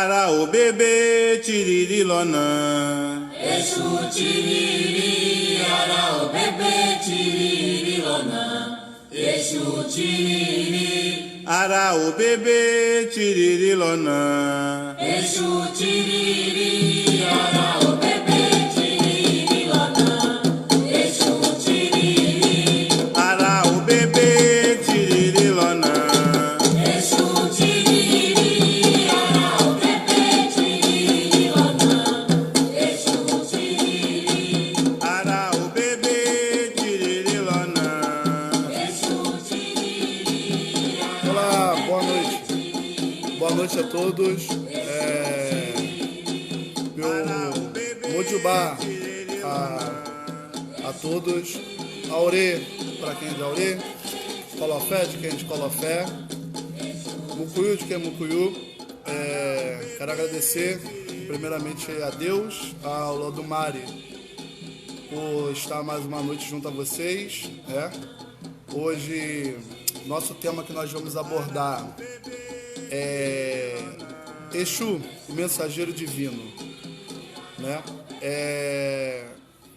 ara ò bébé tìrìrì lọ́nà. Èṣù tìrìrì, ara ò bébé tìrìrì lọ́nà. Èṣù tìrìrì, ara ò bébé tìrìrì lọ́nà. Èṣù tìrìrì, ara ò bébé tìrìrì lọ́nà. Èṣù tìrìrì, ara ò bébé tìrìrì lọ́nà. Èṣù tìrìrì, ara ò bébé tìrìrì lọ́nà. Èṣù tìrìrì, ara ò bébé tìrìrì lọ́nà. Èṣù tìrìrì. Olá, boa noite. Boa noite a todos. Meu mojubá a todos. Aurê, para quem é de Aurê. Colofé, de quem é de Colofé. Mucuyu, de quem é Mucuyu. Quero agradecer primeiramente a Deus, ao Lodumare, por estar mais uma noite junto a vocês. Hoje, nosso tema que nós vamos abordar é Exu, o mensageiro divino, né?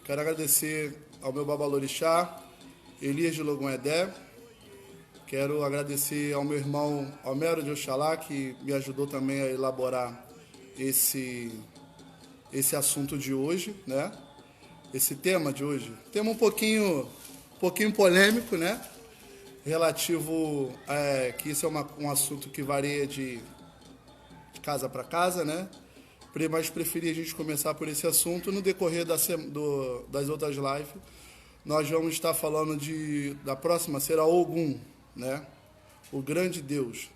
Quero agradecer ao meu babalorixá, Elias de Logunedé. Quero agradecer ao meu irmão Homero de Oxalá, que me ajudou também a elaborar esse assunto de hoje, né? Esse tema de hoje. Tema um pouquinho polêmico, né? Relativo que isso é um assunto que varia de casa para casa, né? Mas preferi a gente começar por esse assunto. No decorrer das outras lives, nós vamos estar falando da próxima, será Ogum, né? O grande Deus.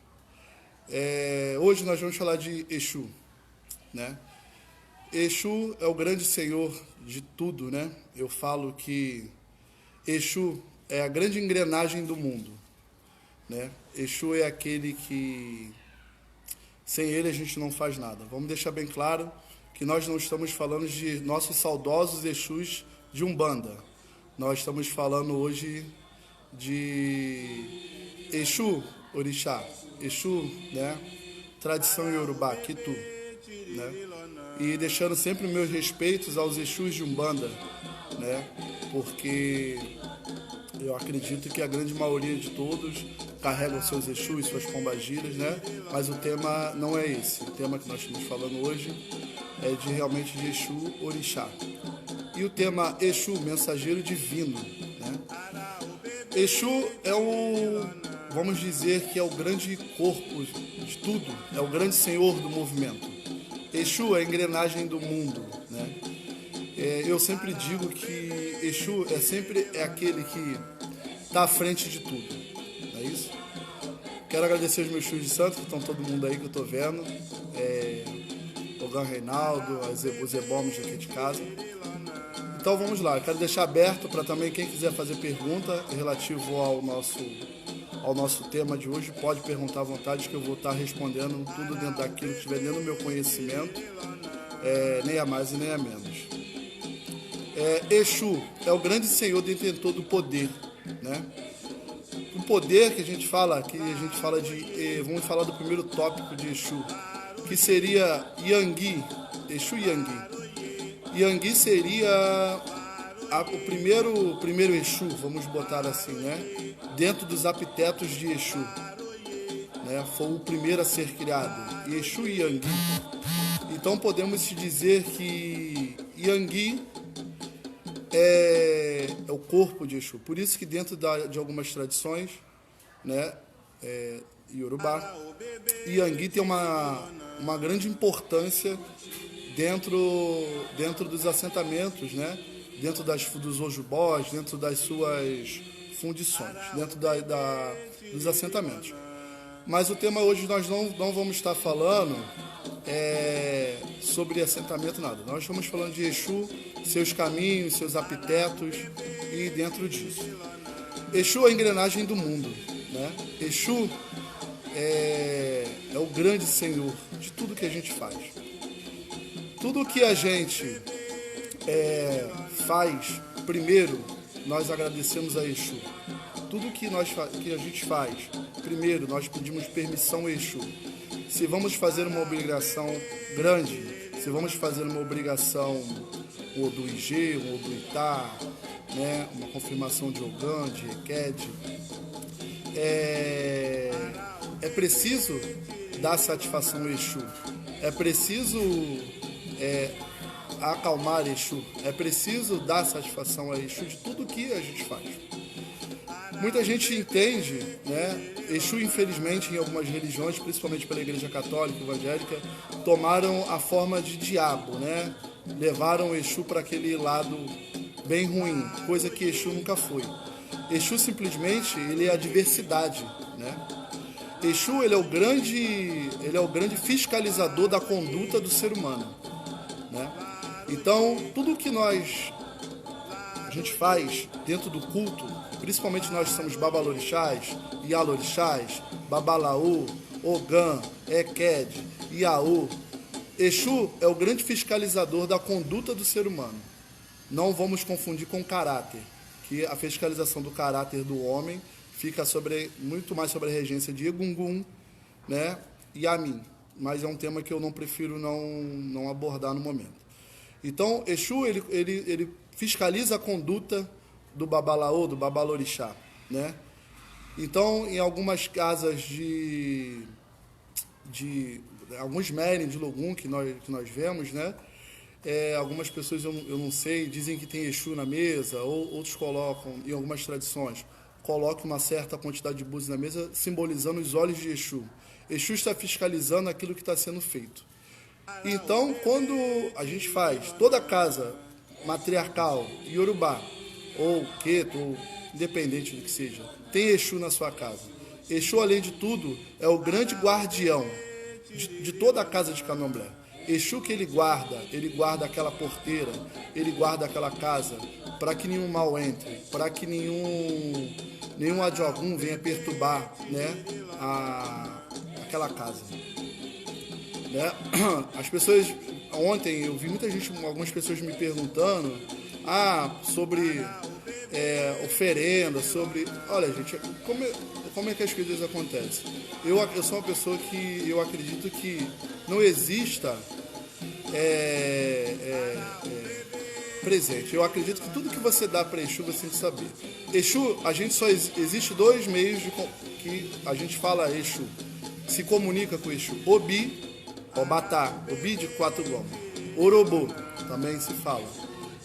Hoje nós vamos falar de Exu, né? Exu é o grande senhor de tudo, né? Eu falo que Exu é a grande engrenagem do mundo, né? Exu é aquele que, sem ele a gente não faz nada. Vamos deixar bem claro que nós não estamos falando de nossos saudosos Exus de Umbanda. Nós estamos falando hoje de Exu, Orixá, Exu, né? Tradição Yorubá, Kitu, né? E deixando sempre meus respeitos aos Exus de Umbanda, né? Porque eu acredito que a grande maioria de todos carregam seus Exus, suas pombagiras, né? Mas o tema não é esse. O tema que nós estamos falando hoje é realmente de Exu Orixá. E o tema Exu, mensageiro divino, né? Exu é vamos dizer que é o grande corpo de tudo, é o grande senhor do movimento. Exu é a engrenagem do mundo, né? Eu sempre digo que Exu é aquele que está à frente de tudo, não é isso? Quero agradecer os meus filhos de santo, que estão todo mundo aí que eu estou vendo, o Gan Reinaldo, os Ebomes aqui de casa. Então vamos lá, quero deixar aberto para também quem quiser fazer pergunta relativo ao nosso tema de hoje, pode perguntar à vontade que eu vou estar respondendo tudo dentro daquilo que estiver dentro do meu conhecimento, nem a mais e nem a menos. Exu é o grande senhor detentor do poder, né? O poder que a gente fala vamos falar do primeiro tópico de Exu, que seria Yangui, Exu Yangui. Yangui seria o primeiro Exu, vamos botar assim, né? Dentro dos apitetos de Exu, né? Foi o primeiro a ser criado, Exu Yangui. Então podemos dizer que Yangui é o corpo de Exu. Por isso que dentro de algumas tradições, né, Yorubá, Yangui tem uma grande importância dentro dos assentamentos, né, dentro dos ojubós, dentro das suas fundições, dentro dos assentamentos. Mas o tema hoje nós não vamos estar falando sobre assentamento, nada. Nós estamos falando de Exu, seus caminhos, seus apitetos e dentro disso. Exu é a engrenagem do mundo, né? Exu é o grande senhor de tudo que a gente faz. Tudo que a gente faz, primeiro, nós agradecemos a Exu. Tudo que a gente faz, primeiro, nós pedimos permissão a Exu. se vamos fazer uma obrigação grande, se vamos fazer uma obrigação ou do IG, ou do Itá, né, uma confirmação de Ogã, de Eked, é preciso dar satisfação ao Exu, é preciso acalmar Exu, é preciso dar satisfação a Exu de tudo que a gente faz. Muita gente entende, né? Exu, infelizmente, em algumas religiões, principalmente pela Igreja Católica, Evangélica, tomaram a forma de diabo, né? Levaram Exu para aquele lado bem ruim, coisa que Exu nunca foi. Exu, simplesmente, ele é a diversidade, né? Exu, ele é o grande fiscalizador da conduta do ser humano, né? Então, tudo que a gente faz dentro do culto, principalmente nós somos babalorixás, ialorixás, babalaú, Ogã, Eked, Iaú. Exu é o grande fiscalizador da conduta do ser humano. Não vamos confundir com caráter, que a fiscalização do caráter do homem fica muito mais sobre a regência de Egungun, né, e Amin. Mas é um tema que eu não prefiro não abordar no momento. Então, Exu, ele fiscaliza a conduta do babalaô, do babalorixá, né? Então, em algumas casas de alguns Merin de Logum que nós vemos, né? Algumas pessoas, eu não sei, dizem que tem Exu na mesa, ou outros colocam, em algumas tradições, colocam uma certa quantidade de búzios na mesa, simbolizando os olhos de Exu. Exu está fiscalizando aquilo que está sendo feito. Então, quando a gente faz toda casa matriarcal, Yorubá, ou Queto, ou independente do que seja, tem Exu na sua casa. Exu, além de tudo, é o grande guardião de toda a casa de Candomblé. Exu que ele guarda aquela porteira, ele guarda aquela casa, para que nenhum mal entre, para que nenhum adjogum venha perturbar, né, aquela casa. Né? As pessoas, ontem eu vi algumas pessoas me perguntando sobre oferenda, sobre... Olha, gente, como é que as coisas acontecem? Eu sou uma pessoa que eu acredito que não exista presente. Eu acredito que tudo que você dá para Exu, você tem que saber. Exu, a gente só existe dois meios que a gente fala Exu. Se comunica com Exu. Obi, Obatá, Obi de 4 gomas. Orobo, também se fala.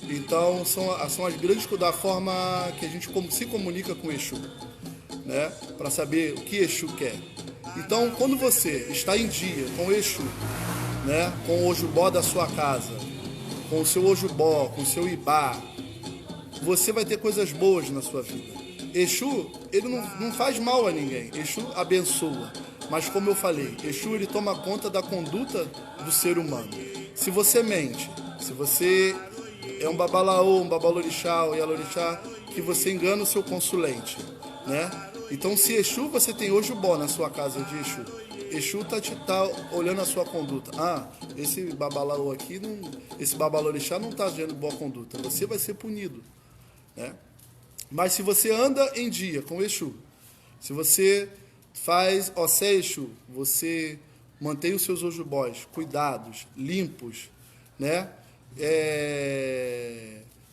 Então, são as grandes da forma que a gente se comunica com Exu, né? Para saber o que Exu quer. Então, quando você está em dia com Exu, né? Com o Ojubó da sua casa, com o seu Ojubó, com o seu Ibá, você vai ter coisas boas na sua vida. Exu, ele não faz mal a ninguém. Exu abençoa. Mas como eu falei, Exu, ele toma conta da conduta do ser humano. Se você mente, se você é um babalaô, um babalorixá, um ialorixá, que você engana o seu consulente, né? Então, se Exu, você tem Ojubó na sua casa de Exu, Exu tá olhando a sua conduta. Esse babalaô aqui, esse babalorixá não está agindo boa conduta. Você vai ser punido, né? Mas se você anda em dia com Exu, se você faz Ossé Exu, você mantém os seus Ojubós cuidados, limpos, né?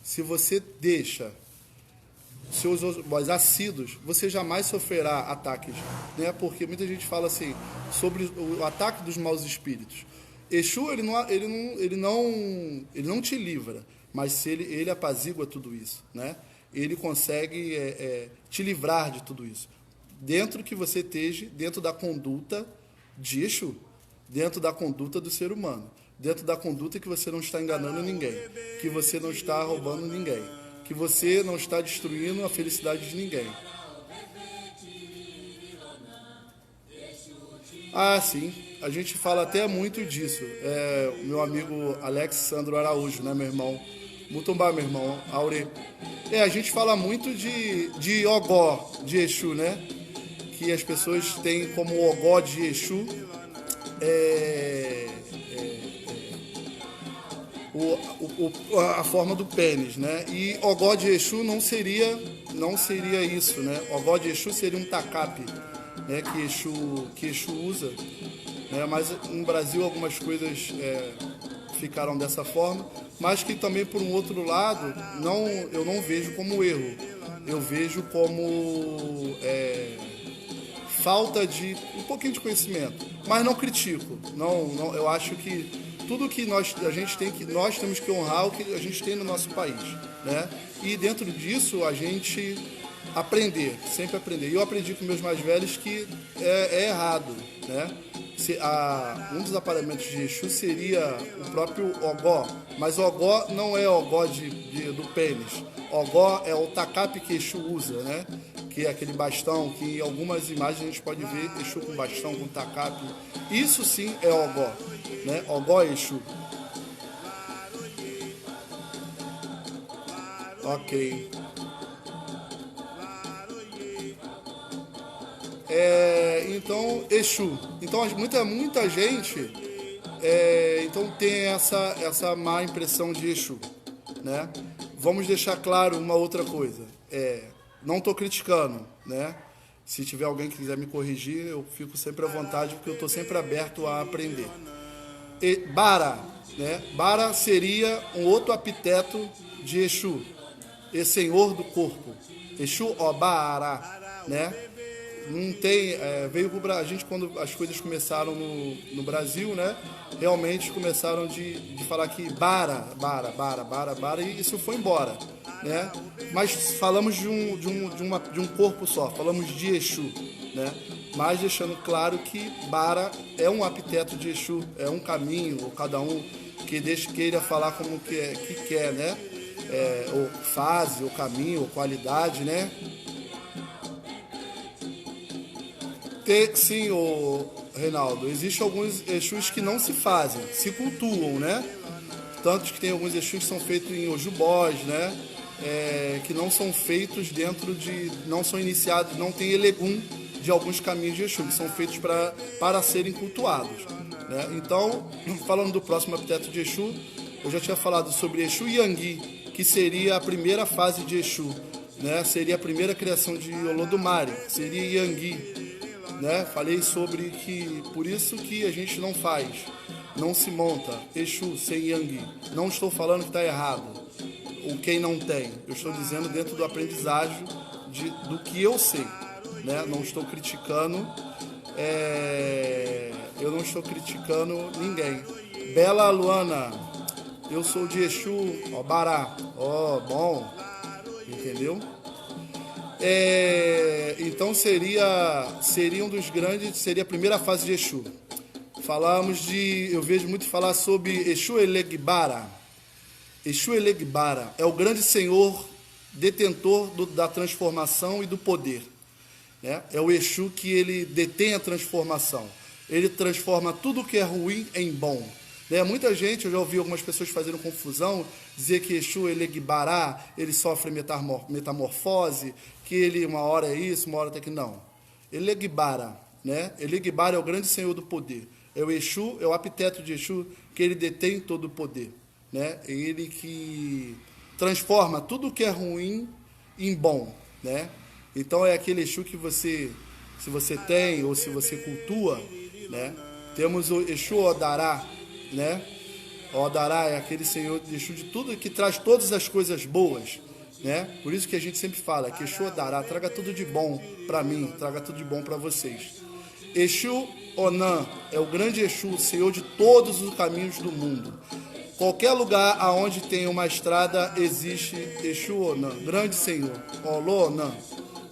Se você deixa seus Ojubós assíduos, você jamais sofrerá ataques, né? Porque muita gente fala assim sobre o ataque dos maus espíritos. Exu, ele não te livra, mas ele apazigua tudo isso, né? Ele consegue te livrar de tudo isso, dentro que você esteja dentro da conduta de Exu, dentro da conduta do ser humano, dentro da conduta que você não está enganando ninguém, que você não está roubando ninguém, que você não está destruindo a felicidade de ninguém. Sim, a gente fala até muito disso. O meu amigo Alex Sandro Araújo, né, meu irmão? Mutumbá, meu irmão, Aure. A gente fala muito de Ogó, de Exu, né? Que as pessoas têm como Ogó de Exu a forma do pênis, né? E Ogó de Exu não seria isso, né? Ogó de Exu seria um tacape, né? Que Exu usa né? Mas no Brasil algumas coisas ficaram dessa forma, mas que também, por um outro lado, eu não vejo como erro, eu vejo como falta de um pouquinho de conhecimento, mas não critico, não, eu acho que tudo que nós temos que honrar o que a gente tem no nosso país, né? E dentro disso a gente sempre aprender. E eu aprendi com meus mais velhos que é errado, né? Um dos aparelhamentos de Exu seria o próprio ogó, mas ogó não é ogó do pênis. Ogó é o tacape que Exu usa, né? Que é aquele bastão, que em algumas imagens a gente pode ver Exu com bastão, com tacape. Isso sim é ogó, né? Ogó é Exu. Ok. Então, Exu. Então, muita gente então tem essa má impressão de Exu, né? Vamos deixar claro uma outra coisa. Não estou criticando, né? Se tiver alguém que quiser me corrigir, eu fico sempre à vontade, porque eu estou sempre aberto a aprender. Bara, né? Bara seria um outro epiteto de Exu, e senhor do corpo. Exu Obara, né? Não tem, veio pro a gente quando as coisas começaram no Brasil, né? Realmente começaram de falar que bara, e isso foi embora, né? Mas falamos de um corpo só, falamos de Exu, né? Mas deixando claro que bara é um epiteto de Exu, é um caminho, ou cada um que queira falar como que quer, né? Ou fase, ou caminho, ou qualidade, né? Sim, Reinaldo, existem alguns Exus que não se fazem, se cultuam, né? Tanto que tem alguns Exus que são feitos em Ojubós, né? Que não são feitos não são iniciados, não tem elegum de alguns caminhos de Exu, que são feitos para serem cultuados, né? Então, falando do próximo epiteto de Exu, eu já tinha falado sobre Exu Yangui, que seria a primeira fase de Exu, né? Seria a primeira criação de Olodumare, seria Yangui. Né? Falei sobre que por isso que a gente não se monta Exu sem Yangui. Não estou falando que está errado, ou quem não tem. Eu estou dizendo dentro do aprendizagem do que eu sei, né? Não estou criticando, eu não estou criticando ninguém. Bela Luana, eu sou de Exu Obará. Bom, entendeu? Então seria um dos grandes, seria a primeira fase de Exu. Eu vejo muito falar sobre Exu Elegbara. Exu Elegbara é o grande senhor detentor da transformação e do poder, né? É o Exu que ele detém a transformação. Ele transforma tudo que é ruim em bom. Muita gente, eu já ouvi algumas pessoas fazendo confusão, dizer que Exu Elegbara, ele sofre metamorfose, que ele uma hora é isso, uma hora tem que não. Elegbara, né? Elegbara é o grande senhor do poder. É o Exu, é o epiteto de Exu, que ele detém todo o poder, né? É ele que transforma tudo que é ruim em bom, né? Então é aquele Exu que se você tem ou se você cultua, né? Temos o Exu Odará, né? Odará é aquele senhor de Exu de tudo que traz todas as coisas boas, né? Por isso que a gente sempre fala que Exu Odará traga tudo de bom para mim, traga tudo de bom para vocês. Exu Onan é o grande Exu, senhor de todos os caminhos do mundo. Qualquer lugar aonde tem uma estrada existe Exu Onan, grande senhor. Olo Onan,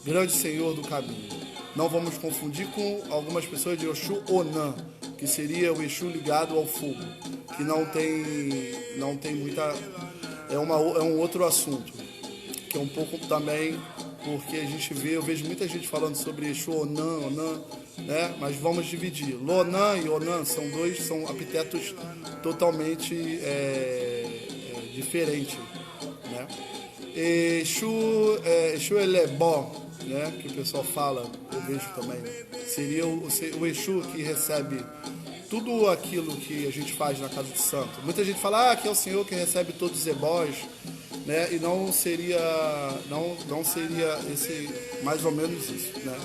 grande senhor do caminho. Não vamos confundir com algumas pessoas de Exu Onan, que seria o Exu ligado ao fogo, que não tem muita... É um outro assunto, que é um pouco também, porque eu vejo muita gente falando sobre Exu Onan, né? Mas vamos dividir. Lonan e Onan são epitetos totalmente diferentes, né? Exu Elebó, né? Que o pessoal fala, eu vejo também, seria o Exu que recebe tudo aquilo que a gente faz na casa de santo. Muita gente fala que é o Senhor que recebe todos os ebós, né? E não seria esse, mais ou menos isso, né?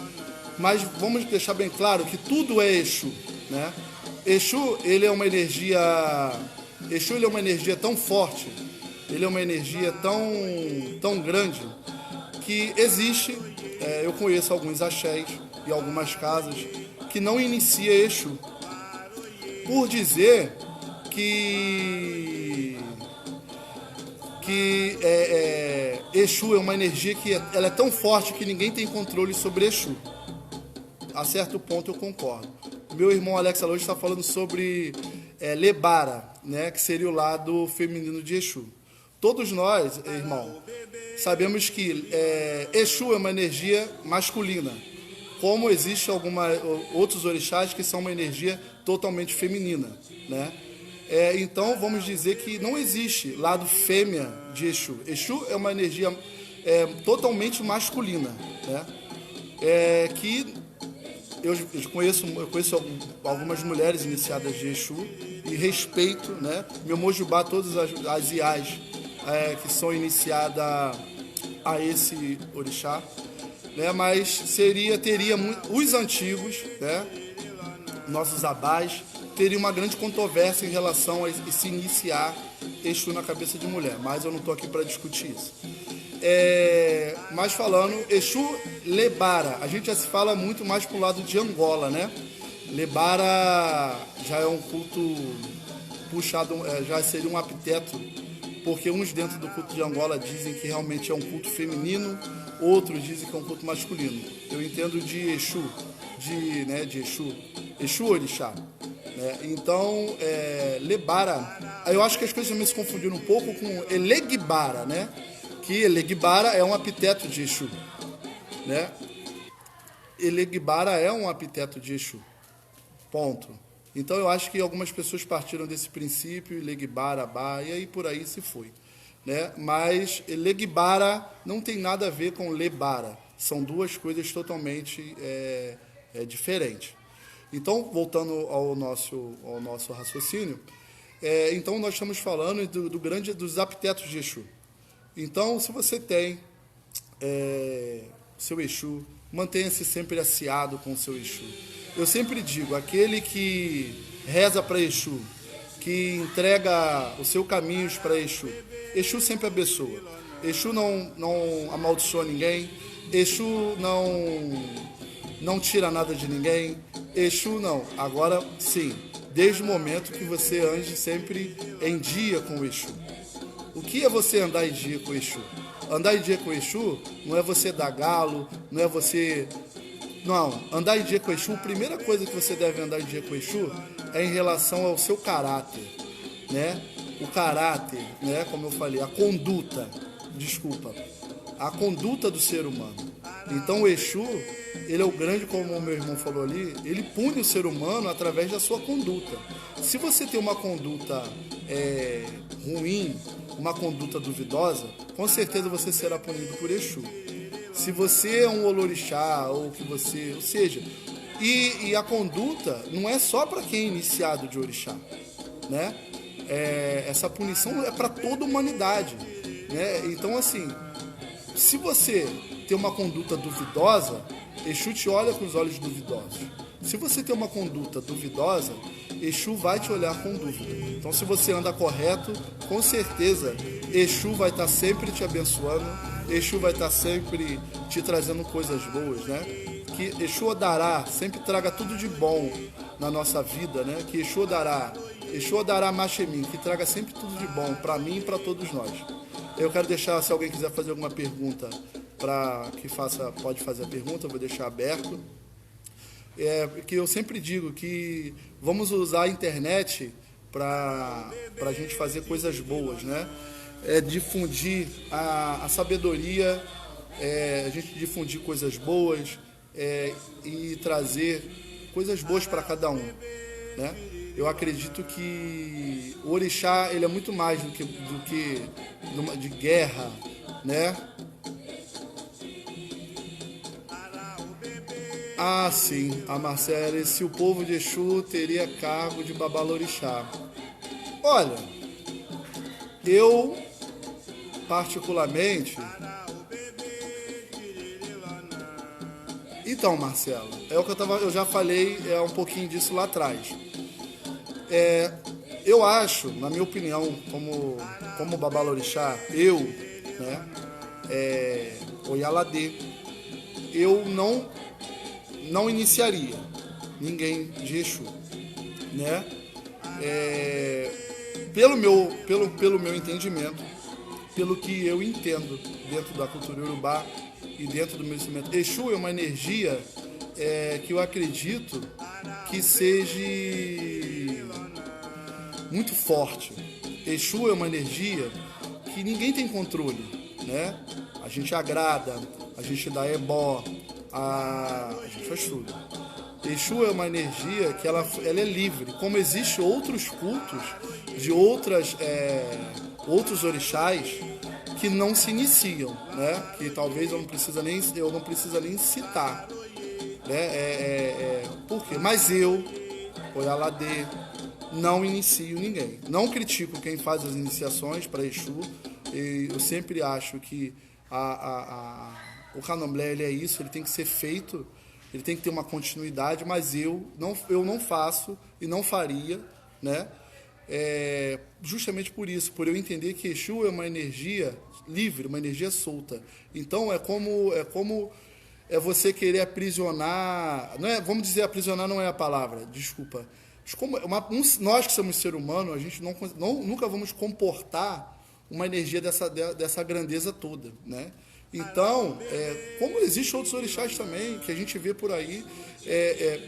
Mas vamos deixar bem claro que tudo é Exu, né? Exu, ele é uma energia... Exu, ele é uma energia tão forte, ele é uma energia tão grande, que existe, eu conheço alguns axés e algumas casas que não inicia Exu, por dizer que Exu é uma energia que ela é tão forte que ninguém tem controle sobre Exu. A certo ponto eu concordo. Meu irmão Alex hoje está falando sobre Lebara, né, que seria o lado feminino de Exu. Todos nós, irmão, sabemos que Exu é uma energia masculina, como existe outros orixás que são uma energia totalmente feminina, né? Então vamos dizer que não existe lado fêmea de Exu. Exu é uma energia totalmente masculina, né? Que eu conheço algumas mulheres iniciadas de Exu e respeito, né? Meu Mojubá, todas as iás que são iniciadas a esse orixá, né? Mas teria os antigos, né? Nossos abás, teria uma grande controvérsia em relação a se iniciar Exu na cabeça de mulher, mas eu não estou aqui para discutir isso. Mas falando, Exu Lebara, a gente já se fala muito mais pro lado de Angola, né? Lebara já é um culto puxado, já seria um epiteto, porque uns dentro do culto de Angola dizem que realmente é um culto feminino, outros dizem que é um culto masculino. Eu entendo de Exu, de Exu Orixá. Então, Lebara, eu acho que as coisas também se confundiram um pouco com Elegbara, né? Que Elegbara é um epiteto de Exu, né? Elegbara é um epiteto de Exu, ponto. Então eu acho que algumas pessoas partiram desse princípio, Elegbara, e aí por aí se foi, né? Mas Elegbara não tem nada a ver com Lebara, são duas coisas totalmente diferentes. Então, voltando ao nosso raciocínio, então nós estamos falando dos epitetos de Exu. Então, se você tem seu Exu, mantenha-se sempre aciado com o seu Exu. Eu sempre digo, aquele que reza para Exu, que entrega os seus caminhos para Exu, Exu sempre abençoa. Exu não amaldiçoa ninguém, Exu não tira nada de ninguém, Exu não. Agora, sim, desde o momento que você ande sempre em dia com o Exu. O que é você andar em dia com o Exu? Andar em dia com o Exu não é você dar galo, não é você... Não, andar em dia com o Exu, a primeira coisa que você deve andar em dia com o Exu é em relação ao seu caráter, né? O caráter, né? Como eu falei, a conduta do ser humano. Então o Exu, ele é o grande, como o meu irmão falou ali, ele pune o ser humano através da sua conduta. Se você tem uma conduta ruim, uma conduta duvidosa, com certeza você será punido por Exu. Se você é um olorixá, ou seja, e a conduta não é só para quem é iniciado de orixá, né? Essa punição é para toda a humanidade, né? Então, assim, se você tem uma conduta duvidosa, Exu te olha com os olhos duvidosos. Se você tem uma conduta duvidosa, Exu vai te olhar com dúvida. Então, se você anda correto, com certeza, Exu vai estar sempre te abençoando, Exu vai estar sempre te trazendo coisas boas, né? Que Exu Odará sempre traga tudo de bom na nossa vida, né? Que Exu Odará Machemim, que traga sempre tudo de bom para mim e para todos nós. Eu quero deixar, se alguém quiser fazer alguma pergunta, pode fazer a pergunta, eu vou deixar aberto. Que eu sempre digo que vamos usar a internet para a gente fazer coisas boas, né? Difundir a sabedoria, a gente difundir coisas boas e trazer coisas boas para cada um, né? Eu acredito que o orixá, ele é muito mais do que de guerra, né? Ah, sim, a Marcela, se o povo de Exu teria cargo de babalorixá. Olha, eu particularmente... Então, Marcela, é o que eu já falei um pouquinho disso lá atrás. Eu acho, na minha opinião, como babalorixá, né, Oyaladê, eu não iniciaria ninguém de Exu, né? Pelo meu entendimento, pelo que eu entendo dentro da cultura Yorubá e dentro do meu ensinamento, Exu é uma energia que eu acredito que seja muito forte. Exu é uma energia que ninguém tem controle, né? A gente agrada, a gente dá ebó, a gente faz tudo. Exu é uma energia que ela é livre, como existem outros cultos de outros orixás que não se iniciam, né? Que talvez eu não precisa nem citar, né? Por quê? Mas eu, Oyaladê, não inicio ninguém. Não critico quem faz as iniciações para Exu. Eu sempre acho que o candomblé ele é isso, ele tem que ser feito, ele tem que ter uma continuidade, mas eu não faço e não faria, né? Justamente por isso, por eu entender que Exu é uma energia livre, uma energia solta. Então é como você querer aprisionar, não é, vamos dizer, aprisionar não é a palavra, desculpa. Nós que somos ser humano, a gente nunca vamos comportar uma energia dessa grandeza toda, né? Então, como existem outros orixás também, que a gente vê por aí,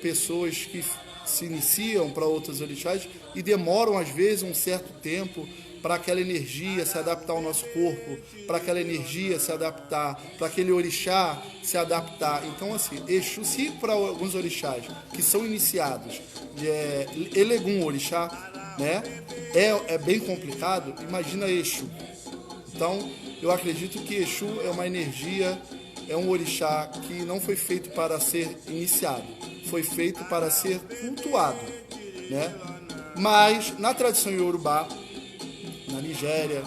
pessoas que se iniciam para outros orixás e demoram, às vezes, um certo tempo para aquela energia se adaptar ao nosso corpo, para aquela energia se adaptar, para aquele orixá se adaptar. Então, assim, Exu, se para alguns orixás que são iniciados, Elegum orixá, né, é bem complicado, imagina Exu. Então, eu acredito que Exu é uma energia, é um orixá que não foi feito para ser iniciado, foi feito para ser cultuado, né? Mas, na tradição iorubá, na Nigéria,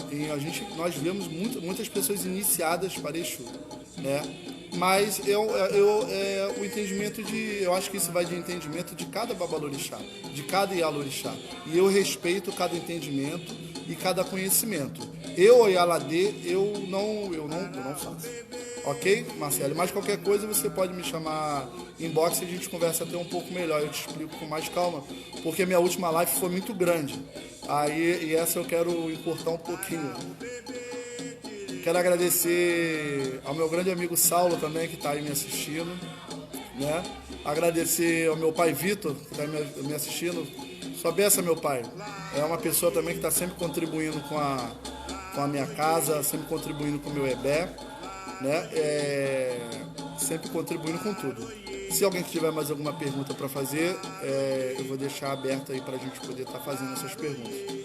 nós vemos muitas pessoas iniciadas para Exu, né? Mas o entendimento eu acho que isso vai de entendimento de cada babalorixá, de cada ialorixá. E eu respeito cada entendimento e cada conhecimento. Eu, Oyaladê, eu não faço. Ok, Marcelo? Mas qualquer coisa você pode me chamar inbox e a gente conversa até um pouco melhor. Eu te explico com mais calma, porque minha última live foi muito grande. E essa eu quero encurtar um pouquinho. Quero agradecer ao meu grande amigo Saulo também, que está aí me assistindo, né? Agradecer ao meu pai Vitor, que está me assistindo. Sua benção, meu pai. É uma pessoa também que está sempre contribuindo com a minha casa, sempre contribuindo com o meu ebé, né? Sempre contribuindo com tudo. Se alguém tiver mais alguma pergunta para fazer, eu vou deixar aberto aí para a gente poder estar fazendo essas perguntas.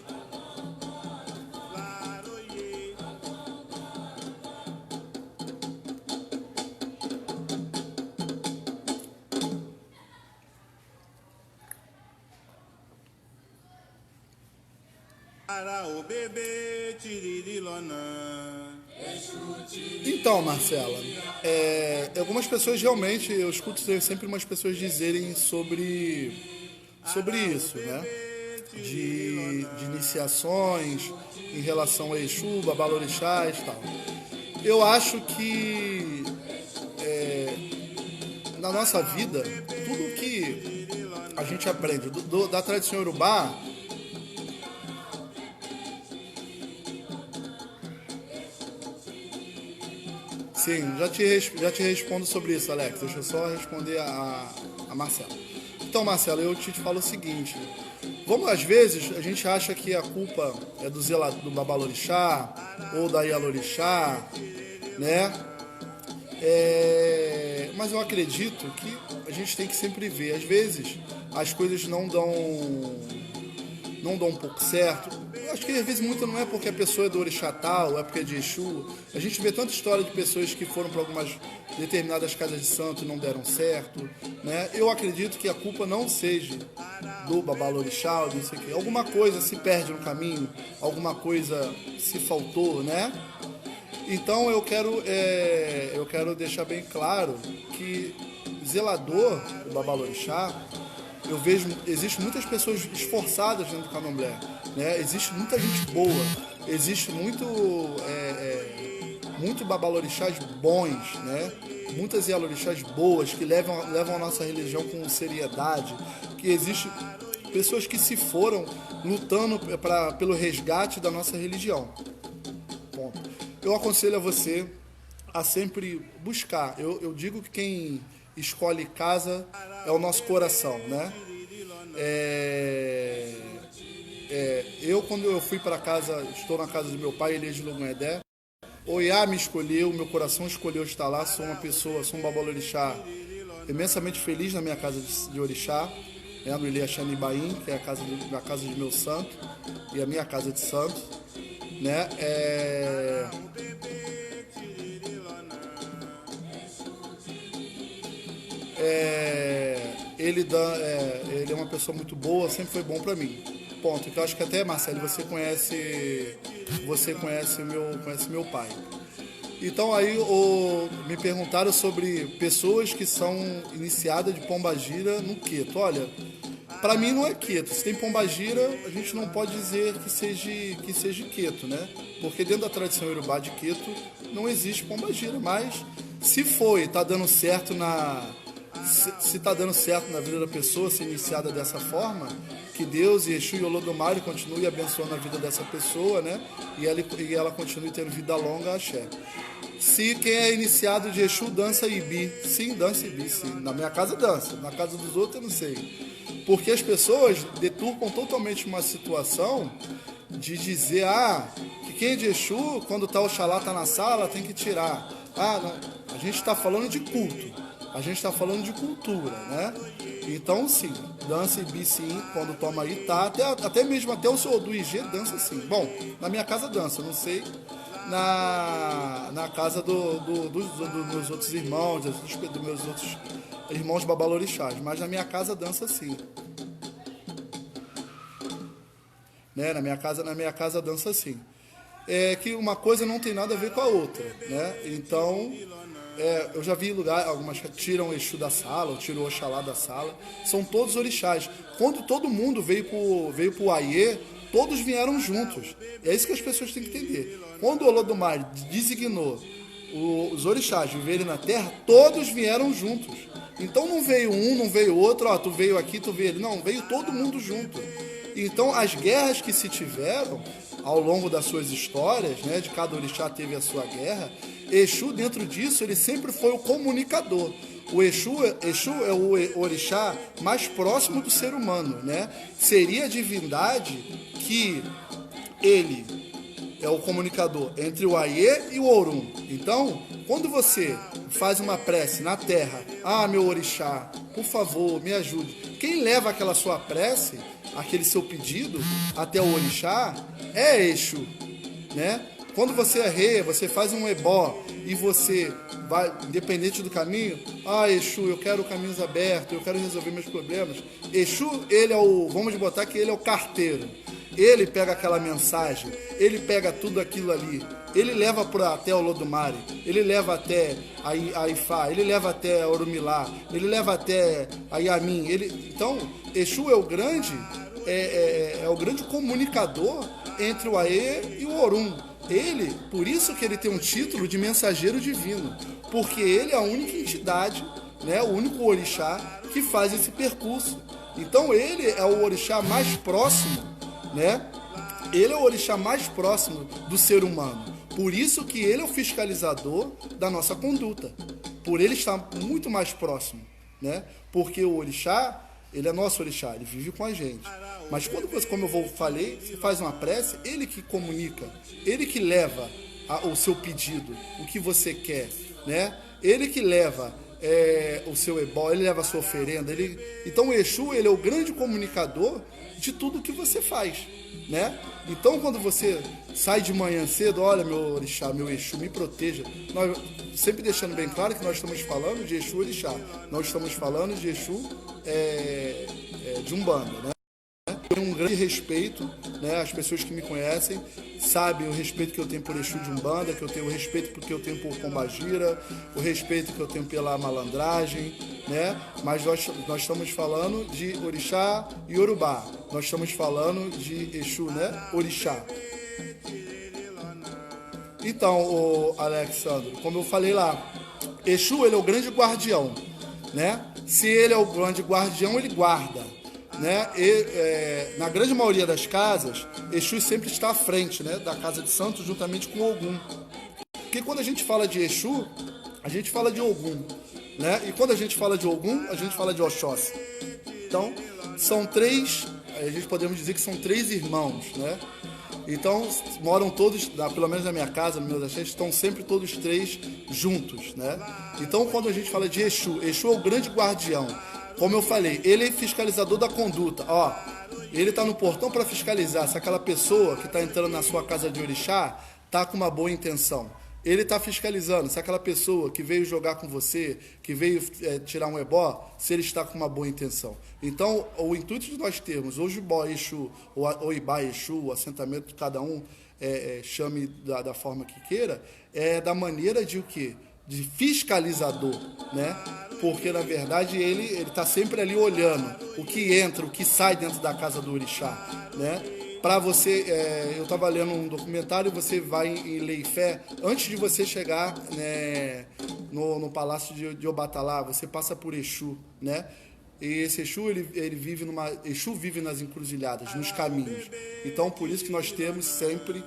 Para o bebê tiriri lona. Então, Marcela, algumas pessoas realmente, eu escuto sempre umas pessoas dizerem sobre isso, né? De iniciações em relação a Exu, babalorixás e tal. Eu acho que na nossa vida, tudo que a gente aprende da tradição iorubá, sim, já te respondo sobre isso, Alex. Deixa eu só responder a Marcela. Então, Marcela, eu te falo o seguinte. Às vezes, a gente acha que a culpa é do babalorixá ou da ialorixá, né? Mas eu acredito que a gente tem que sempre ver. Às vezes, as coisas não dão um pouco certo. Eu acho que às vezes muito não é porque a pessoa é do orixá tal, é porque é de Exu. A gente vê tanta história de pessoas que foram para algumas determinadas casas de santo e não deram certo, né? Eu acredito que a culpa não seja do babalorixá, ou não sei o quê. Alguma coisa se perde no caminho, alguma coisa se faltou, né? Então eu quero deixar bem claro que zelador, o babalorixá, eu vejo, existe muitas pessoas esforçadas dentro do candomblé, né? Existe muita gente boa, existe muito babalorixás bons, né? Muitas ialorixás boas que levam a nossa religião com seriedade, que existe pessoas que se foram lutando pelo resgate da nossa religião. Ponto. Eu aconselho a você a sempre buscar. Eu digo que quem escolhe casa é o nosso coração, né? Eu, quando eu fui para casa, estou na casa do meu pai, Elias de Logunedé, Oiá me escolheu, meu coração escolheu estar lá, sou um babalorixá imensamente feliz na minha casa de orixá, né, no Ilê Xanibaim, que é a casa de meu santo, e a minha casa de santo, né? Ele é uma pessoa muito boa, sempre foi bom para mim. Ponto. Então acho que até, Marcelo, você conhece meu pai. Então aí me perguntaram sobre pessoas que são iniciadas de pombagira no Queto. Olha, para mim não é Queto. Se tem pombagira, a gente não pode dizer que seja Queto, né? Porque dentro da tradição iorubá de Queto não existe pombagira. Mas se foi, tá dando certo se está dando certo na vida da pessoa ser iniciada dessa forma, que Deus e Exu e Olodumare continue abençoando a vida dessa pessoa, né? E ela continue tendo vida longa, axé. Se quem é iniciado de Exu dança Ibi, sim, dança Ibi, sim. Na minha casa dança, na casa dos outros eu não sei. Porque as pessoas deturpam totalmente uma situação de dizer, que quem é de Exu, quando tá Oxalá tá na sala, tem que tirar. Não, a gente está falando de culto. A gente está falando de cultura, né? Então, sim, dança Ibi, sim, quando toma aí, tá. Até mesmo o senhor do IG dança, sim. Bom, na minha casa dança, não sei na casa dos meus outros irmãos, dos meus outros irmãos babalorixás, mas na minha casa dança, sim. Né? Na minha casa dança, sim. É que uma coisa não tem nada a ver com a outra, né? Então... eu já vi algumas que tiram o Exu da sala, ou tiram o Oxalá da sala. São todos orixás. Quando todo mundo veio pro Aie, todos vieram juntos. É isso que as pessoas têm que entender. Quando o Olodumare designou os orixás viverem na terra, todos vieram juntos. Então não veio um, não veio outro, tu veio aqui, tu veio ali. Não, veio todo mundo junto. Então as guerras que se tiveram ao longo das suas histórias, né, de cada orixá teve a sua guerra, Exu, dentro disso, ele sempre foi o comunicador. O Exu é o orixá mais próximo do ser humano, né? Seria a divindade que ele é o comunicador entre o Aie e o Orum. Então, quando você faz uma prece na terra, meu orixá, por favor, me ajude. Quem leva aquela sua prece, aquele seu pedido até o orixá, é Exu, né? Quando você arreia, você faz um ebó e você vai, independente do caminho, Exu, eu quero caminhos abertos, eu quero resolver meus problemas. Exu, ele é vamos botar que ele é o carteiro. Ele pega aquela mensagem, ele pega tudo aquilo ali, ele leva até o Olodumare, ele leva até a Ifá, ele leva até a Orumilá, ele leva até a Yamin. Então, Exu é o grande comunicador entre o Aie e o Orum. Por isso que ele tem um título de mensageiro divino, porque ele é a única entidade, né, o único orixá que faz esse percurso. Então ele é o orixá mais próximo, né? Ele é o orixá mais próximo do ser humano. Por isso que ele é o fiscalizador da nossa conduta. Por ele estar muito mais próximo, né? Porque o orixá, ele é nosso orixá, ele vive com a gente. Mas quando você, como eu falei, você faz uma prece, ele que comunica, ele que leva o seu pedido, o que você quer, né? Ele que leva o seu ebó, ele leva a sua oferenda. Então o Exu, ele é o grande comunicador de tudo que você faz, né? Então quando você sai de manhã cedo, olha, meu orixá, meu Exu, me proteja. Nós, sempre deixando bem claro que nós estamos falando de Exu orixá, nós estamos falando de Exu de Umbanda, né? tenho um grande respeito, né? As pessoas que me conhecem sabem o respeito que eu tenho por Exu de Umbanda, que eu tenho o respeito que eu tenho por Pombagira, o respeito que eu tenho pela malandragem, né? Mas nós estamos falando de Orixá e Yorubá. Nós estamos falando de Exu, né? Orixá. Então, o Alexandre, como eu falei lá, Exu, ele é o grande guardião, né? Se ele é o grande guardião, ele guarda, né? Na grande maioria das casas, Exu sempre está à frente, né, da casa de santo, juntamente com Ogum. Porque quando a gente fala de Exu, a gente fala de Ogum, né? E quando a gente fala de Ogum, a gente fala de Oxóssi. Então, são três, a gente podemos dizer que são três irmãos, né? Então, moram todos, pelo menos na minha casa, nos meus axés, estão sempre todos três juntos, né? Então, quando a gente fala de Exu, Exu é o grande guardião. Como eu falei, ele é fiscalizador da conduta. Ó, ele está no portão para fiscalizar se aquela pessoa que está entrando na sua casa de orixá está com uma boa intenção. Ele está fiscalizando se aquela pessoa que veio jogar com você, que veio tirar um ebó, se ele está com uma boa intenção. Então, o intuito de nós termos o Jubó Exu, ou Oibá Exu, o assentamento de cada um chame da forma que queira, é da maneira de o quê? De fiscalizador, né? Porque, na verdade, ele está sempre ali olhando o que entra, o que sai dentro da casa do orixá, né? Para você, eu estava lendo um documentário, você vai em Leifé, antes de você chegar, né, no palácio de Obatalá, você passa por Exu, né? E esse Exu, Exu vive nas encruzilhadas, nos caminhos. Então, por isso que nós temos sempre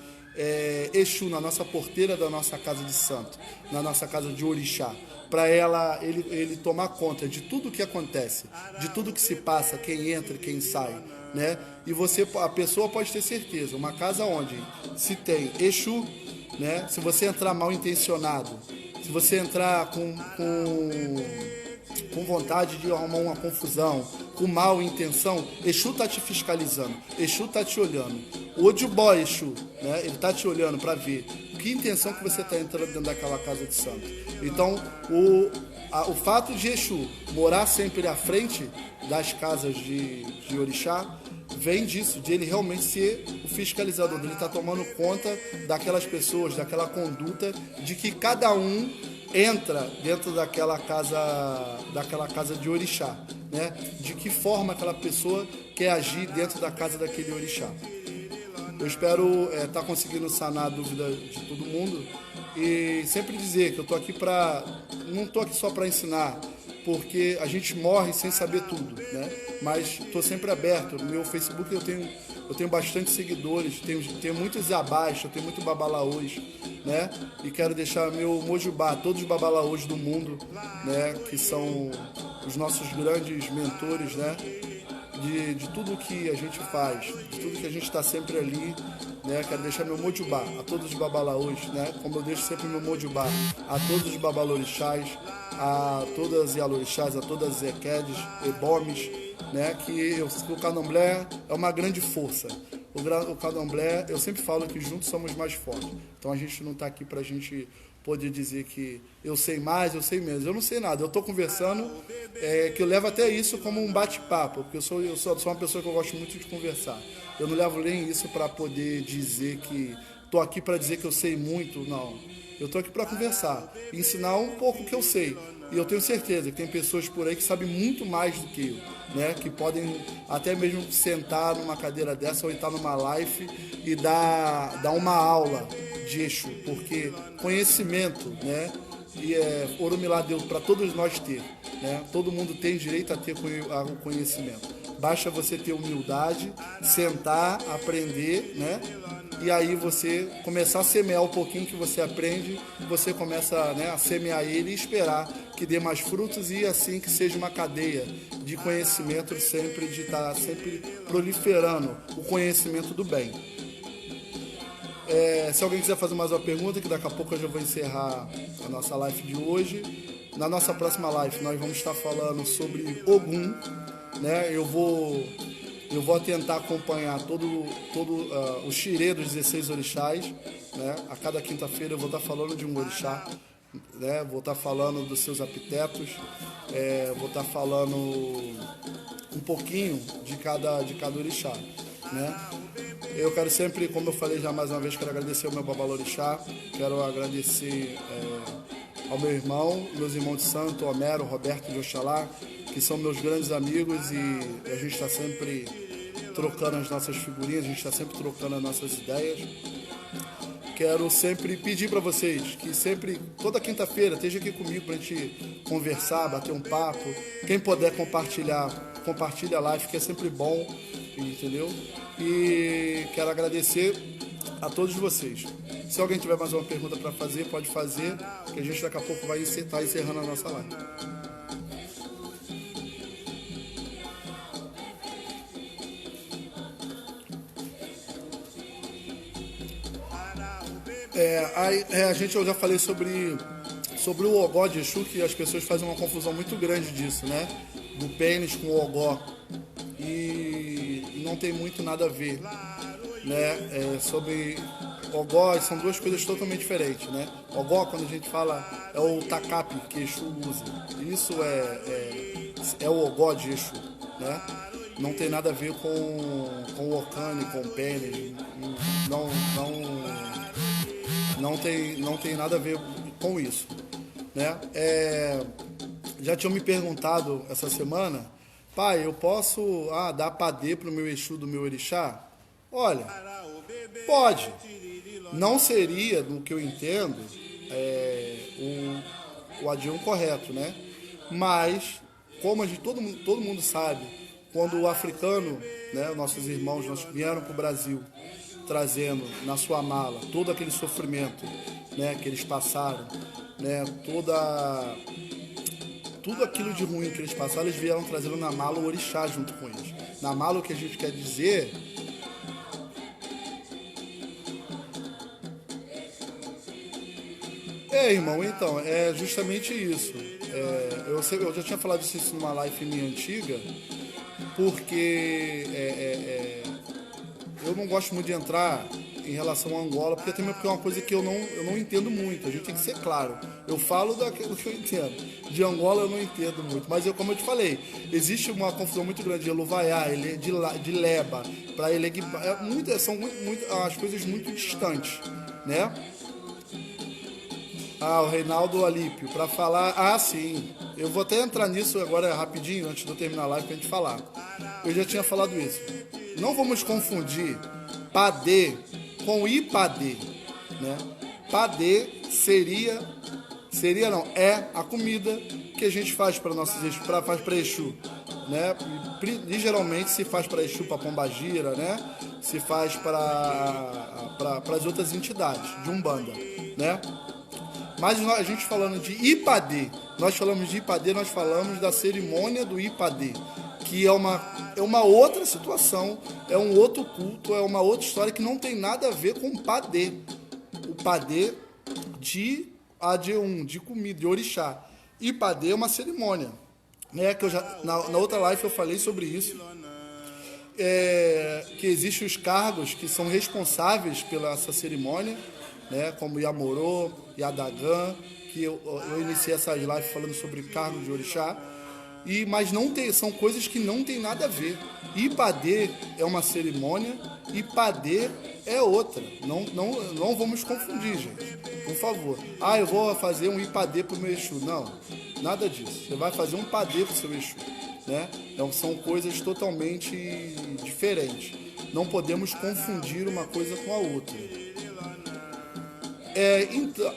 Exu na nossa porteira da nossa casa de santo, na nossa casa de orixá, para ele tomar conta de tudo o que acontece, de tudo que se passa, quem entra e quem sai, né? E a pessoa pode ter certeza, uma casa onde se tem Exu, né? Se você entrar mal intencionado, se você entrar com vontade de arrumar uma confusão, com mal intenção, Exu tá te fiscalizando, Exu tá te olhando. O Odubó Exu, né? Ele tá te olhando para ver que intenção que você tá entrando dentro daquela casa de santo. Então, o fato de Exu morar sempre à frente das casas de orixá vem disso, de ele realmente ser o fiscalizador, dele estar tomando conta daquelas pessoas, daquela conduta, de que cada um entra dentro daquela casa de orixá, né? De que forma aquela pessoa quer agir dentro da casa daquele orixá. Eu espero estar conseguindo sanar a dúvida de todo mundo e sempre dizer que eu não estou aqui só para ensinar, porque a gente morre sem saber tudo, né? Mas estou sempre aberto. No meu Facebook eu tenho bastante seguidores, tenho muitos abaixo, eu tenho muito babalaôs, né? E quero deixar meu mojubá, todos os babalaôs do mundo, né? Que são os nossos grandes mentores, né? De tudo que a gente faz, de tudo que a gente está sempre ali, né? Quero deixar meu mojubá a todos os babalaôs, né? Como eu deixo sempre meu mojubá a todos os babalorixás, a todas as Yalorixás, a todas as Equedes, Ebomes, né? Que o candomblé é uma grande força. O candomblé, eu sempre falo que juntos somos mais fortes. Então a gente não está aqui para a gente poder dizer que eu sei mais, eu sei menos. Eu não sei nada. Eu estou conversando, que eu levo até isso como um bate-papo, porque eu sou uma pessoa que eu gosto muito de conversar. Eu não levo nem isso para poder dizer que estou aqui para dizer que eu sei muito, não. Eu estou aqui para conversar, ensinar um pouco o que eu sei. E eu tenho certeza que tem pessoas por aí que sabem muito mais do que eu, né? Que podem até mesmo sentar numa cadeira dessa ou estar numa live e dar uma aula de Exu, porque conhecimento, né? E Orumilá deu para todos nós ter, né? Todo mundo tem direito a ter o conhecimento. Basta você ter humildade, sentar, aprender, né? E aí você começar a semear o pouquinho que você aprende, você começa, né, a semear ele e esperar que dê mais frutos e assim que seja uma cadeia de conhecimento sempre, de estar sempre proliferando o conhecimento do bem. Se alguém quiser fazer mais uma pergunta, que daqui a pouco eu já vou encerrar a nossa live de hoje. Na nossa próxima live nós vamos estar falando sobre Ogum, né? Eu vou tentar acompanhar todo o xirê dos 16 orixás, né? A cada quinta-feira eu vou estar falando de um orixá, né? Vou estar falando dos seus epitetos, vou estar falando um pouquinho de cada orixá, né? Eu quero sempre, como eu falei já mais uma vez, quero agradecer ao meu babalorixá, quero agradecer ao meu irmão, meus irmãos de santo, Homero, Roberto de Oxalá, que são meus grandes amigos e a gente está sempre trocando as nossas figurinhas, a gente está sempre trocando as nossas ideias. Quero sempre pedir para vocês que sempre, toda quinta-feira, esteja aqui comigo para a gente conversar, bater um papo. Quem puder compartilha a live, que é sempre bom, entendeu? E quero agradecer a todos vocês. Se alguém tiver mais uma pergunta para fazer, pode fazer, que a gente daqui a pouco vai estar encerrando a nossa live. Eu já falei sobre o ogó de Exu, que as pessoas fazem uma confusão muito grande disso, né? Do pênis com o ogó. E não tem muito nada a ver, né? Sobre ogó, são duas coisas totalmente diferentes, né? Ogó, quando a gente fala, é o tacape que Exu usa. Isso é o ogó de Exu, né? Não tem nada a ver com o ocane, com o pênis. Não tem nada a ver com isso, né? Já tinham me perguntado essa semana, pai, eu posso dar padê pro meu Exu do meu orixá? Olha, pode. Não seria, no que eu entendo, o adião correto, né? Mas, como todo mundo sabe, quando o africano, né, nossos irmãos vieram para o Brasil, trazendo na sua mala todo aquele sofrimento, né, que eles passaram, né, tudo aquilo de ruim que eles passaram, eles vieram trazendo na mala o orixá junto com eles. Na mala, o que a gente quer dizer irmão, então, é justamente isso. Eu já tinha falado isso numa live minha antiga, porque eu não gosto muito de entrar em relação a Angola, porque também é uma coisa que eu não entendo muito. A gente tem que ser claro. Eu falo daquilo que eu entendo. De Angola eu não entendo muito. Mas como eu te falei, existe uma confusão muito grande de Eluvaiá, de Leba, para Eleguibá. São as coisas muito distantes, né? O Reinaldo Alípio, para falar... sim. Eu vou até entrar nisso agora rapidinho, antes de eu terminar a live, pra gente falar. Eu já tinha falado isso. Não vamos confundir padê com ipadê, né? Padê é a comida que a gente faz para nossos Exu, faz para Exu, né? E geralmente se faz para Exu, para Pombagira, né? Se faz para as outras entidades de Umbanda, né? Mas a gente falando de Ipadê, nós falamos da cerimônia do Ipadê, que é uma outra situação, é um outro culto, é uma outra história que não tem nada a ver com o Padê. O Padê de Adeum, de comida, de orixá. Ipadê é uma cerimônia, né? Que eu já, na outra live eu falei sobre isso. Que existem os cargos que são responsáveis pela essa cerimônia, né, como Yamorô, Yadagan, que eu iniciei essas lives falando sobre cargo de orixá, mas são coisas que não tem nada a ver. Ipadê é uma cerimônia, Ipadê é outra. Não vamos confundir, gente. Por favor. Eu vou fazer um Ipadê pro meu Exu. Não, nada disso. Você vai fazer um Padê pro seu Exu, né? Então são coisas totalmente diferentes. Não podemos confundir uma coisa com a outra. Então,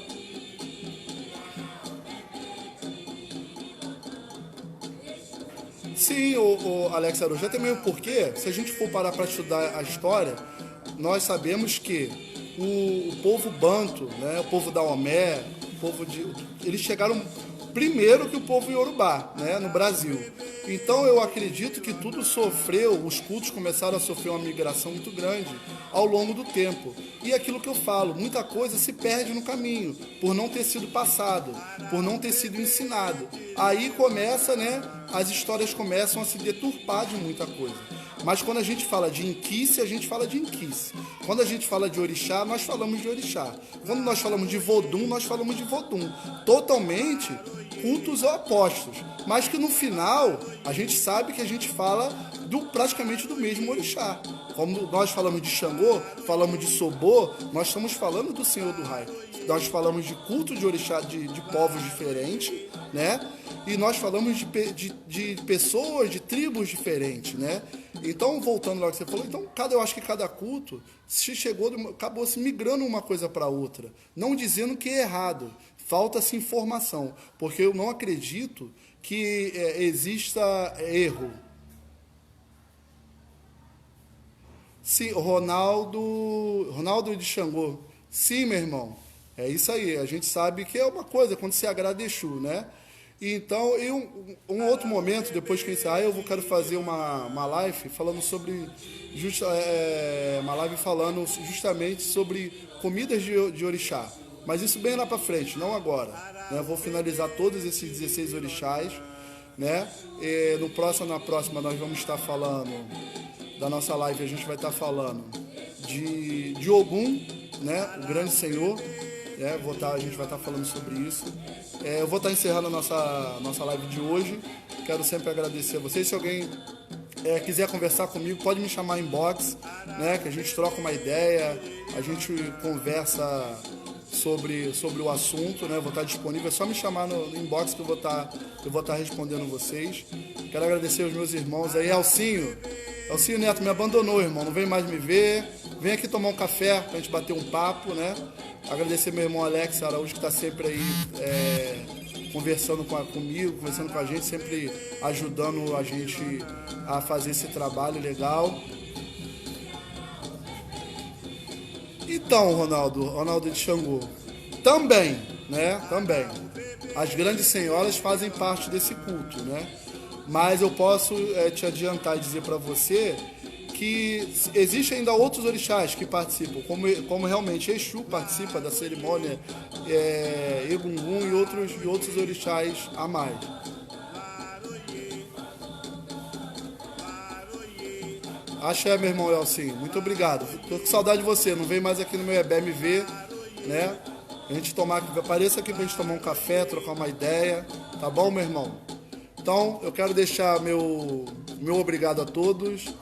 sim, o Alex Arojo, até mesmo porque, se a gente for parar para estudar a história, nós sabemos que o povo banto, né, o povo da Omé, eles chegaram primeiro que o povo iorubá, né, no Brasil. Então eu acredito que tudo os cultos começaram a sofrer uma migração muito grande ao longo do tempo. E aquilo que eu falo, muita coisa se perde no caminho, por não ter sido passado, por não ter sido ensinado. Aí começa, né, as histórias começam a se deturpar de muita coisa. Mas quando a gente fala de Inquice, a gente fala de Inquice. Quando a gente fala de Orixá, nós falamos de Orixá. Quando nós falamos de Vodum, nós falamos de Vodum. Totalmente cultos opostos. Mas que no final, a gente sabe que a gente fala praticamente do mesmo Orixá. Como nós falamos de Xangô, falamos de Sobô, nós estamos falando do Senhor do Raio. Nós falamos de culto de Orixá de povos diferentes, né? E nós falamos de pessoas, de tribos diferentes, né? Então, voltando lá ao que você falou, então, eu acho que cada culto acabou se migrando uma coisa para outra. Não dizendo que é errado, falta-se informação, porque eu não acredito que exista erro. Sim, Ronaldo de Xangô. Sim, meu irmão, é isso aí. A gente sabe que é uma coisa, quando se agrada Exu, né? Então, um outro momento, depois que encerrar, eu quero fazer uma live falando sobre uma live falando justamente sobre comidas de orixá. Mas isso bem lá para frente, não agora. Né? Vou finalizar todos esses 16 orixás, né? E na próxima nós vamos estar falando da nossa live, a gente vai estar falando de Ogum, né? O grande senhor. A gente vai estar falando sobre isso. Eu vou estar encerrando a nossa live de hoje. Quero sempre agradecer a vocês. Se alguém quiser conversar comigo, pode me chamar em inbox, né? Que a gente troca uma ideia, a gente conversa sobre o assunto, né? Vou estar disponível, é só me chamar no inbox que eu vou estar respondendo vocês. Quero agradecer aos meus irmãos aí. Alcinho Neto me abandonou, irmão, não vem mais me ver. Vem aqui tomar um café pra gente bater um papo, né? Agradecer meu irmão Alex Araújo, que está sempre aí conversando comigo, conversando com a gente, sempre ajudando a gente a fazer esse trabalho legal. Então, Ronaldo de Xangô, também, né? Também. As grandes senhoras fazem parte desse culto, né? Mas eu posso te adiantar e dizer para você que existem ainda outros orixás que participam, como realmente Exu participa da cerimônia, Egungun e outros orixás a mais. Axé, meu irmão Elcinho, muito obrigado. Tô com saudade de você, não vem mais aqui no meu EBE me ver, né? Apareça aqui pra gente tomar um café, trocar uma ideia, tá bom, meu irmão? Então, eu quero deixar meu obrigado a todos,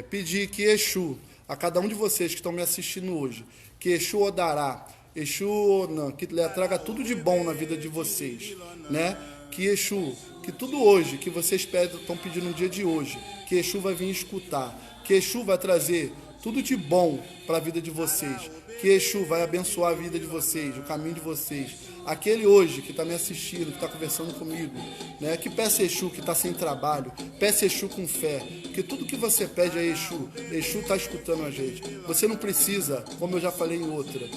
pedir que Exu, a cada um de vocês que estão me assistindo hoje, que Exu Odará, Exu Onan, que traga tudo de bom na vida de vocês, né? Que Exu, que tudo hoje, que vocês estão pedindo no dia de hoje, que Exu vai vir escutar, que Exu vai trazer tudo de bom para a vida de vocês, que Exu vai abençoar a vida de vocês, o caminho de vocês. Aquele hoje que está me assistindo, que está conversando comigo, né? Que peça Exu, que está sem trabalho, peça Exu com fé, porque tudo que você pede a Exu está escutando a gente. Você não precisa, como eu já falei em outra,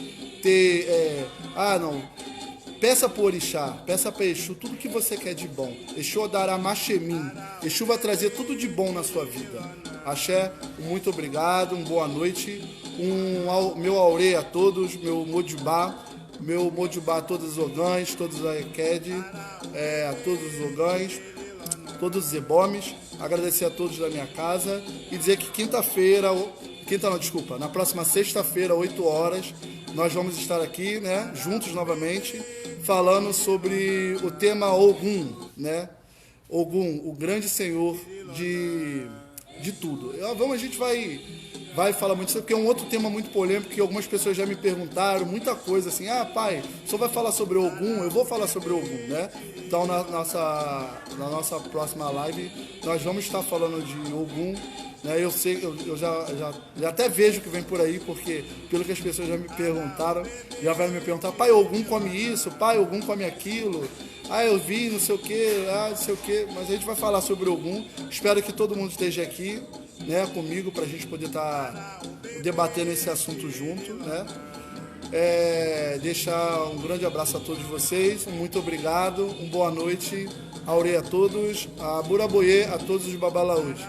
peça para o orixá, peça para Exu tudo que você quer de bom. Exu dará machemim, Exu vai trazer tudo de bom na sua vida. Axé, muito obrigado, uma boa noite, meu aurê a todos, meu modibá a todos os ogãs, todos a Eked, a todos os ogãs, todos os ebomes, agradecer a todos da minha casa e dizer que na próxima sexta-feira, 8 horas, nós vamos estar aqui, né, juntos novamente, falando sobre o tema Ogum, né? Ogum, o grande senhor de tudo. A gente vai falar muito isso, porque é um outro tema muito polêmico, que algumas pessoas já me perguntaram, muita coisa assim, pai, só vai falar sobre Ogum? Eu vou falar sobre Ogum, né? Então, na nossa próxima live, nós vamos estar falando de Ogum, né? Eu sei, eu já até vejo que vem por aí, porque pelo que as pessoas já me perguntaram, já vai me perguntar, pai, Ogum come isso, pai, Ogum come aquilo, eu vi, não sei o que, mas a gente vai falar sobre Ogum. Espero que todo mundo esteja aqui, né, comigo, para a gente poder estar debatendo esse assunto junto, né? Deixar um grande abraço a todos vocês, muito obrigado, boa noite, aurê a todos, a buraboie a todos os babalaús.